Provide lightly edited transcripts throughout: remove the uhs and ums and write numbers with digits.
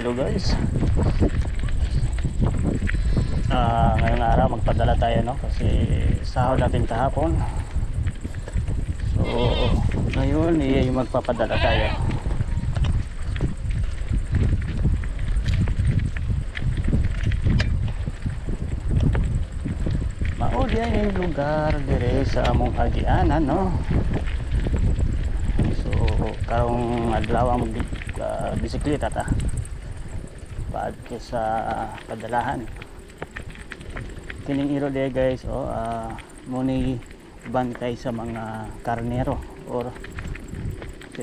Hello guys. Ngayong araw magpadala tayo, no? Kasi sahod natin kahapon. So ngayon yung magpapadala tayo. Mao diyan yung lugar dire sa among agianan, no? So karong adlaw ang bisikleta ta paad ko sa padalahan kining iro de guys. Muni bantay sa mga karnero or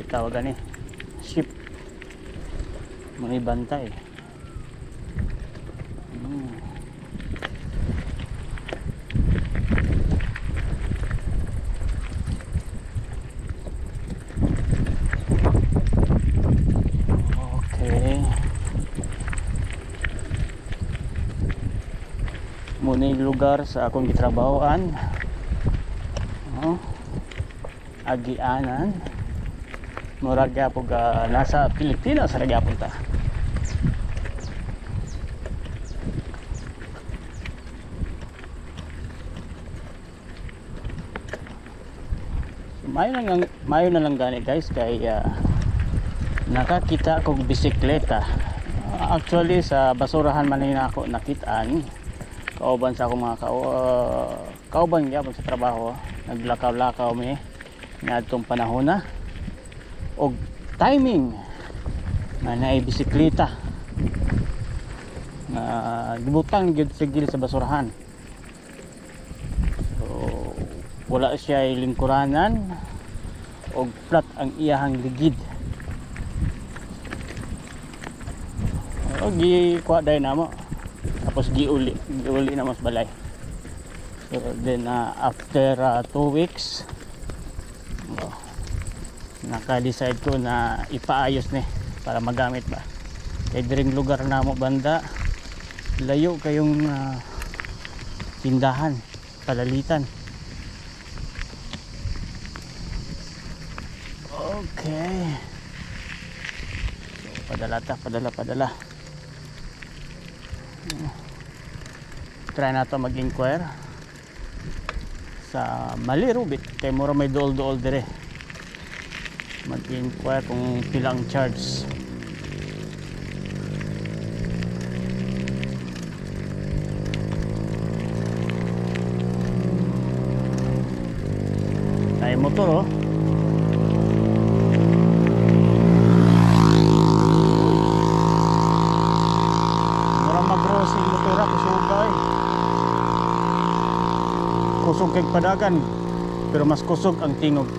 tawagan sheep, muni bantay. Muna yung lugar sa akong gitrabahoan, agianan. Murag gyapon nasa Pilipinas ra gyapon ta. Mayo na lang gani guys kay nakakita kong bisikleta. Actually sa basurahan man na ako nakitaan. Kauban sa akong mga kauban gyapon sa trabaho. Naglakaw-lakaw mi niadtong panahon na og timing na naay bisikleta na gibutang gyud sigil sa basurahan. So wala siya lingkuranan og flat ang iyahang ligid. Og gi-kuha day namo. Tapos giuli na mas balay. So then after 2 weeks naka-decide ko na ipaayos ni para magamit ba. Kay diring lugar na mo banda layo kayong tindahan, palalitan. Okay. So padala. Try na to mag-inquire sa Malirubit kay mura may dool dire. Mag-inquire kung pilang charge. Ay motor kusog kay padagan pero mas kusog ang tingog.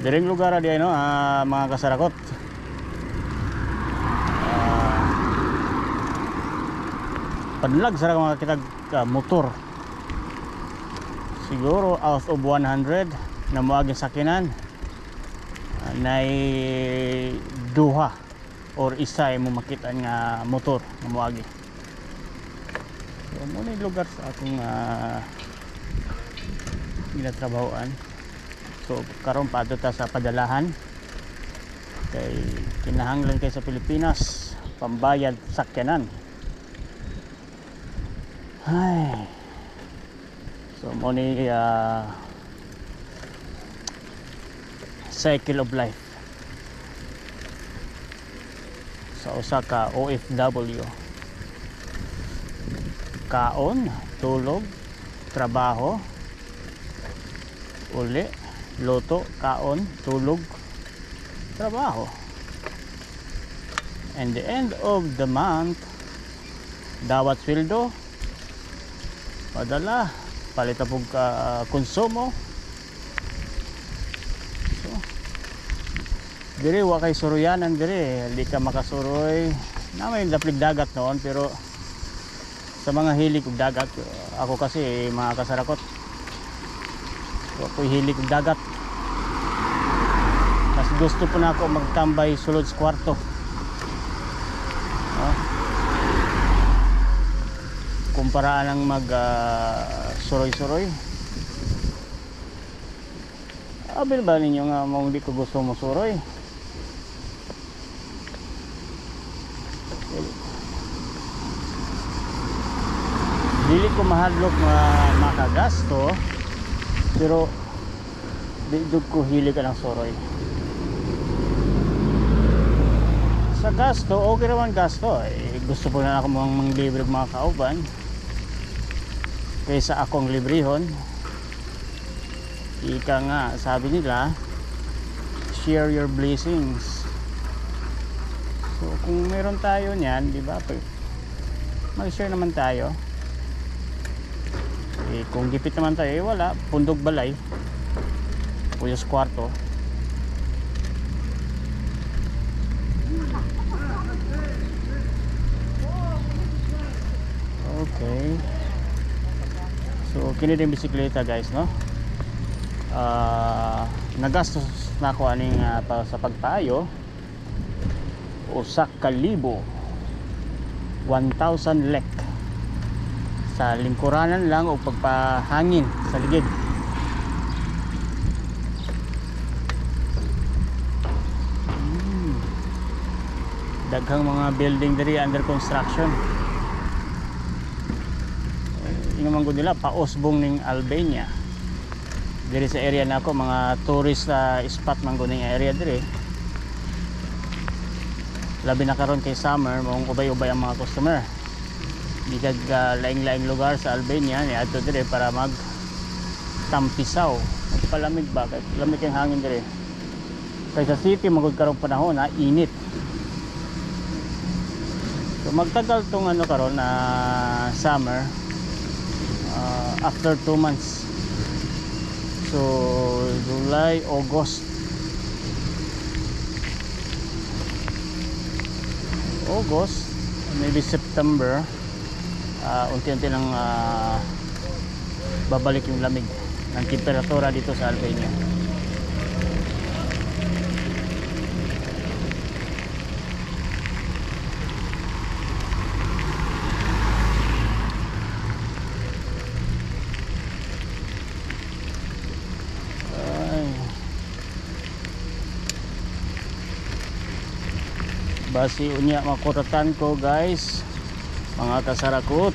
Diring lugar di ano mga kasarakot. Padlag sa mga kitag motor. Siguro out of 100 na moagi sakinan nay duha or isa mo makita nga motor na moagi. So muna yung lugar sa akong ginatrabahoan. So karon pa ta sa padalahan kay kinahanglan kay sa Pilipinas pambayad sakyanan. Ay. So muna cycle of life sa usa ka OFW. Kaon, tulog, trabaho, uli, luto, kaon, tulog, trabaho. And the end of the month, dawat sweldo, padala, palita pug konsumo. So, diri wa kay suruyanan diri, di ka makasuroy. Na may daplig dagat noon pero sa mga hilig ug dagat ako kasi mga kasarakot ako hilig ug dagat mas gusto po na ako magtambay sulod sa kwarto kumpara lang mag suroy-suroy. Abil ba ninyo nga mong di ko gusto mo suroy Dili ko mahadlok makagasto, pero di ko hili ka ng soroy. Sa gasto, okay naman gasto. Gusto po na ako manglibre mga kauban kaysa akong librehon. Ika nga, sabi nila, share your blessings. So kung meron tayo niyan, di ba, mag-share naman tayo. Kung gipit naman tayo, wala, pundog balay, puyos kwarto. Okay, so kini din bisikleta guys, no? Nagastos na ako aning sa pagpayo usak ka libo, 1,000 lek sa lingkuranan lang o pagpahangin sa ligid. Daghang mga building diri under construction. Ingon man gud nila pausbong ning Albania. Diri sa area nako mga tourist spot man gud ning area diri. Labi na karon kay summer, mong ubay-ubay ang mga customer. Digag laing-laing lugar sa Albania ni adto dire para mag tampisaw. Palamig ba kay lamig ang hangin dire. Kay sa city magud karong panahon init. So magtagal tong ano karon summer after 2 months. So July, August, maybe September, unti-unti nang babalik yung lamig ng temperatura dito sa Albania. Basi unya makuratan ko guys, mga kasarakot.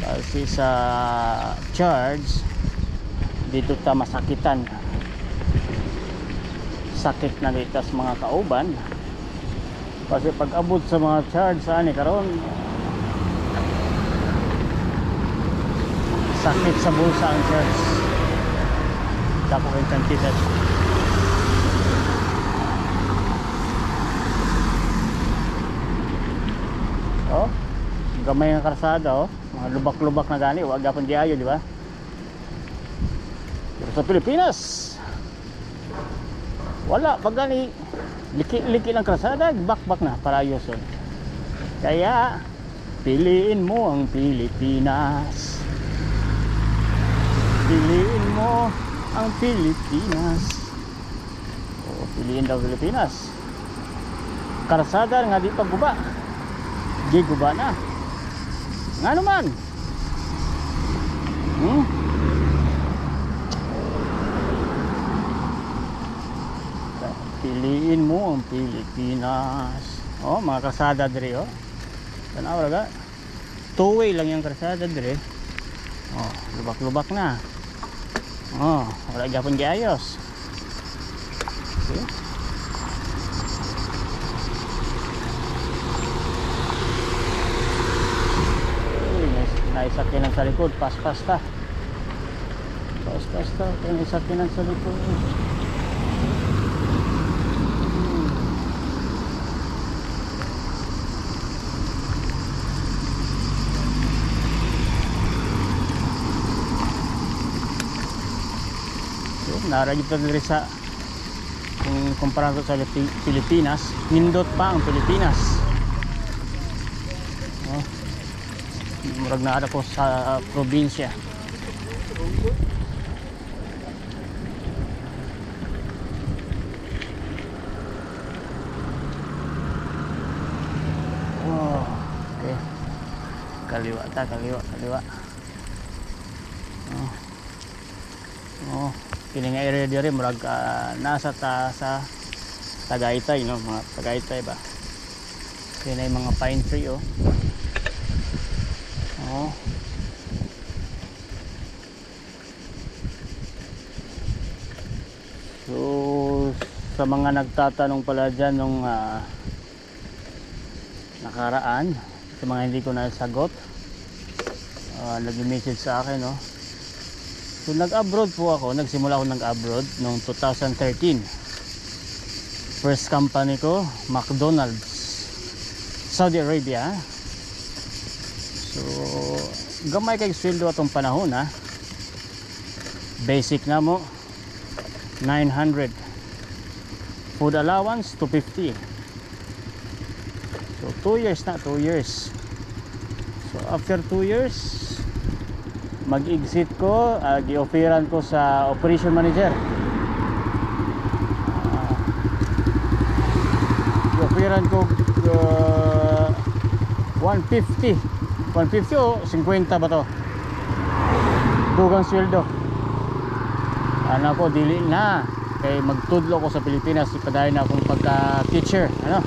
Basi sa charge dito ta masakitan. Sakit na dito sa mga kauban. Kasi pag abot sa mga charge ani karon sakit sa bulsa ang charge. Dako kay kantidad. Oh, gamay ng karsada, oh. Mga lubak-lubak na gani, wag gapon diayo, di ba? Pero sa Pilipinas, wala pag gani liki-liki ng karsada, bakbak na para ayos. Oh. Kaya piliin mo ang Pilipinas. Piliin mo ang Pilipinas. Oh, piliin daw Pilipinas. Karsada nga di pagguba. Giguba na. Nga naman. Piliin mo ang Pilipinas. Oh, mga karsada diri, oh. Tanaw ra ga. Two-way lang yung karsada diri. Oh, lubak-lubak na. Oh, wala gyapon giayos. See? Isakinan sa likod, pas-pasta. Pas-pasta, kaya isakinan sa likod. So, naragit na diri sa kung kumpara ko sa Pilipinas, nindot pa ang Pilipinas. Oh. Murag na ako sa probinsya. Oh, okay. Kaliwa ta, kaliwa. Oh. Oh, kini nga area diri murag nasa ta sa Tagaytay, no, mga Tagaytay ba. Yan ay mga pine tree oh. Oh. So sa mga nagtatanong pala dyan nung nakaraan, sa mga hindi ko nasagot, nag-message sa akin no. So nag-abroad po ako, nagsimula ako nag-abroad noong 2013. First company ko, McDonald's, Saudi Arabia. So gamay kay sweldo atong panahon ha. Basic na mo 900, food allowance 250. So 2 years na, 2 years. So after 2 years mag-exit ko, gi-offeran ko sa operation manager. Gi-offeran ko 150 o 50 ba to? Dugang sweldo. Ano ko, dili na kay magtudlo ko sa Pilipinas, padayon na akong pagka-teacher, ano?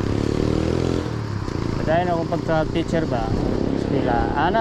Padayon na akong pagka-teacher ba? Eskwela. Ana